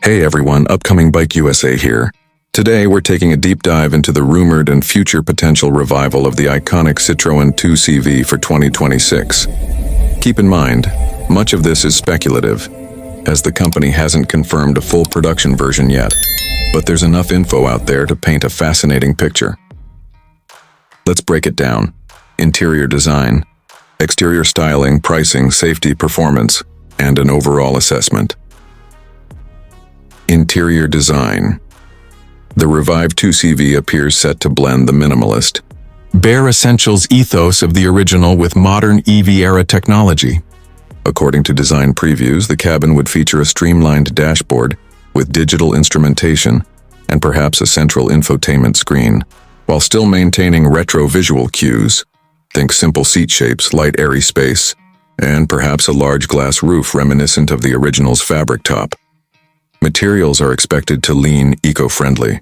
Hey everyone, Upcoming Bike USA here. Today we're taking a deep dive into the rumored and future potential revival of the iconic Citroën 2CV for 2026. Keep in mind, much of this is speculative, as the company hasn't confirmed a full production version yet, but there's enough info out there to paint a fascinating picture. Let's break it down. Interior design, exterior styling, pricing, safety, performance, and an overall assessment. Interior design. The revived 2CV appears set to blend the minimalist, bare essentials ethos of the original with modern EV-era technology. According to design previews, the cabin would feature a streamlined dashboard with digital instrumentation and perhaps a central infotainment screen, while still maintaining retro visual cues. Think simple seat shapes, light airy space, and perhaps a large glass roof reminiscent of the original's fabric top. Materials are expected to lean eco-friendly.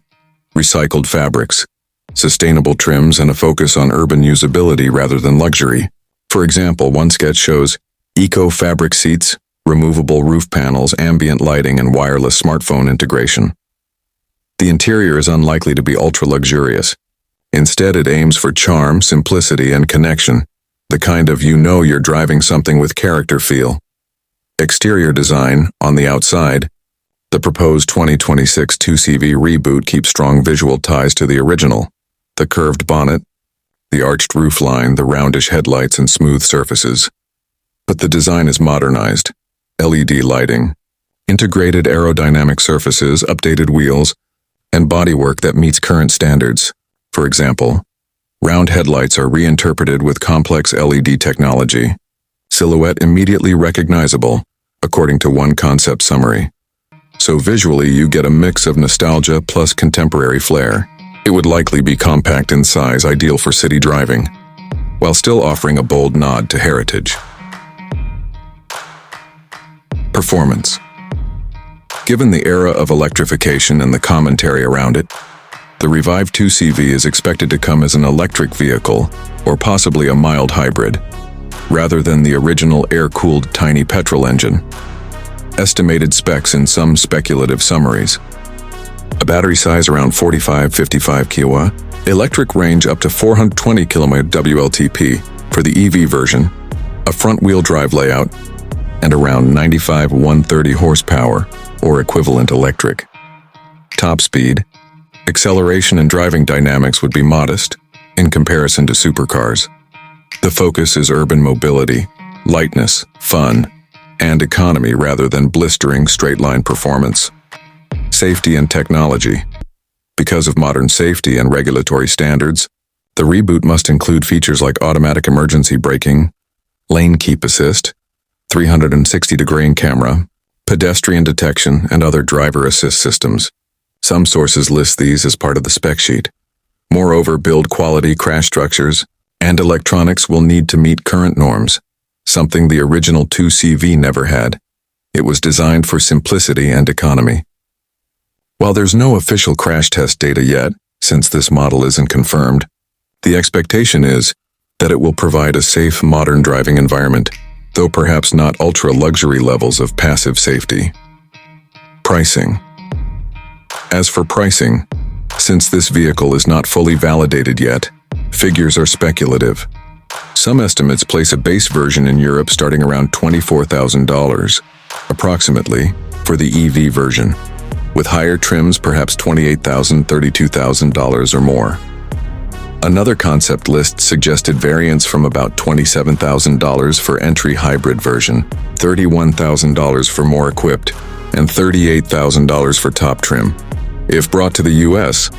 Recycled fabrics, sustainable trims, and a focus on urban usability rather than luxury. For example, one sketch shows eco-fabric seats, removable roof panels, ambient lighting, and wireless smartphone integration. The interior is unlikely to be ultra-luxurious. Instead, it aims for charm, simplicity, and connection, the kind of you're driving something with character feel. Exterior design, on the outside, the proposed 2026 2CV reboot keeps strong visual ties to the original. The curved bonnet, the arched roofline, the roundish headlights, and smooth surfaces. But the design is modernized. LED lighting, integrated aerodynamic surfaces, updated wheels, and bodywork that meets current standards. For example, round headlights are reinterpreted with complex LED technology. Silhouette immediately recognizable, according to one concept summary. So visually, you get a mix of nostalgia plus contemporary flair. It would likely be compact in size, ideal for city driving, while still offering a bold nod to heritage. Performance. Given the era of electrification and the commentary around it, the revived 2CV is expected to come as an electric vehicle, or possibly a mild hybrid, rather than the original air-cooled tiny petrol engine. Estimated specs in some speculative summaries. A battery size around 45-55 kW, electric range up to 420 km WLTP for the EV version, a front-wheel drive layout, and around 95-130 horsepower, or equivalent electric. Top speed, acceleration and driving dynamics would be modest in comparison to supercars. The focus is urban mobility, lightness, fun, and economy rather than blistering straight-line performance. Safety and technology. Because of modern safety and regulatory standards, the reboot must include features like automatic emergency braking, lane keep assist, 360-degree camera, pedestrian detection, and other driver assist systems. Some sources list these as part of the spec sheet. Moreover, build quality, crash structures, and electronics will need to meet current norms, something the original 2CV never had. It was designed for simplicity and economy. While there's no official crash test data yet, since this model isn't confirmed, the expectation is that it will provide a safe, modern driving environment, though perhaps not ultra-luxury levels of passive safety. Pricing. As for pricing, since this vehicle is not fully validated yet, figures are speculative. Some estimates place a base version in Europe starting around $24,000, approximately, for the EV version, with higher trims perhaps $28,000, $32,000 or more. Another concept list suggested variants from about $27,000 for entry hybrid version, $31,000 for more equipped, and $38,000 for top trim. If brought to the US,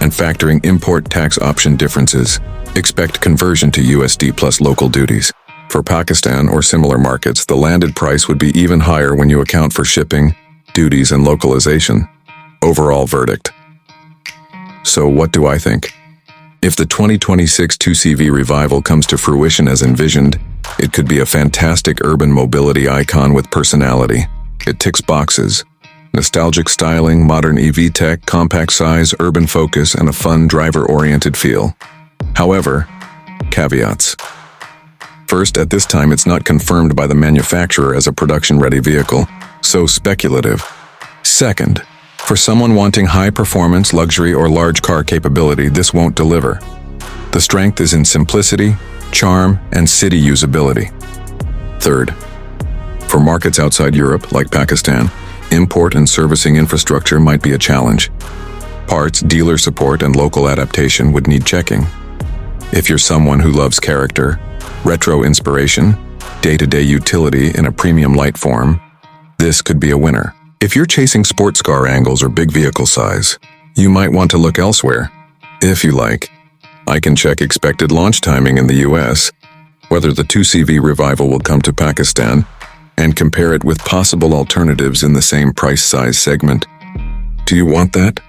and factoring import tax option differences, expect conversion to USD plus local duties. For Pakistan or similar markets, the landed price would be even higher when you account for shipping, duties, and localization. Overall verdict. So what do I think? If the 2026 2CV revival comes to fruition as envisioned, it could be a fantastic urban mobility icon with personality. It ticks boxes. Nostalgic styling, modern EV tech, compact size, urban focus, and a fun driver-oriented feel. However, caveats. First, at this time it's not confirmed by the manufacturer as a production-ready vehicle, so speculative. Second, for someone wanting high performance, luxury, or large car capability, this won't deliver. The strength is in simplicity, charm, and city usability. Third, for markets outside Europe, like Pakistan, import and servicing infrastructure might be a challenge. Parts, dealer support, and local adaptation would need checking. If you're someone who loves character, retro inspiration, day-to-day utility in a premium light form, this could be a winner. If you're chasing sports car angles or big vehicle size, you might want to look elsewhere. If you like, I can check expected launch timing in the US, whether the 2CV revival will come to Pakistan, and compare it with possible alternatives in the same price-size segment. Do you want that?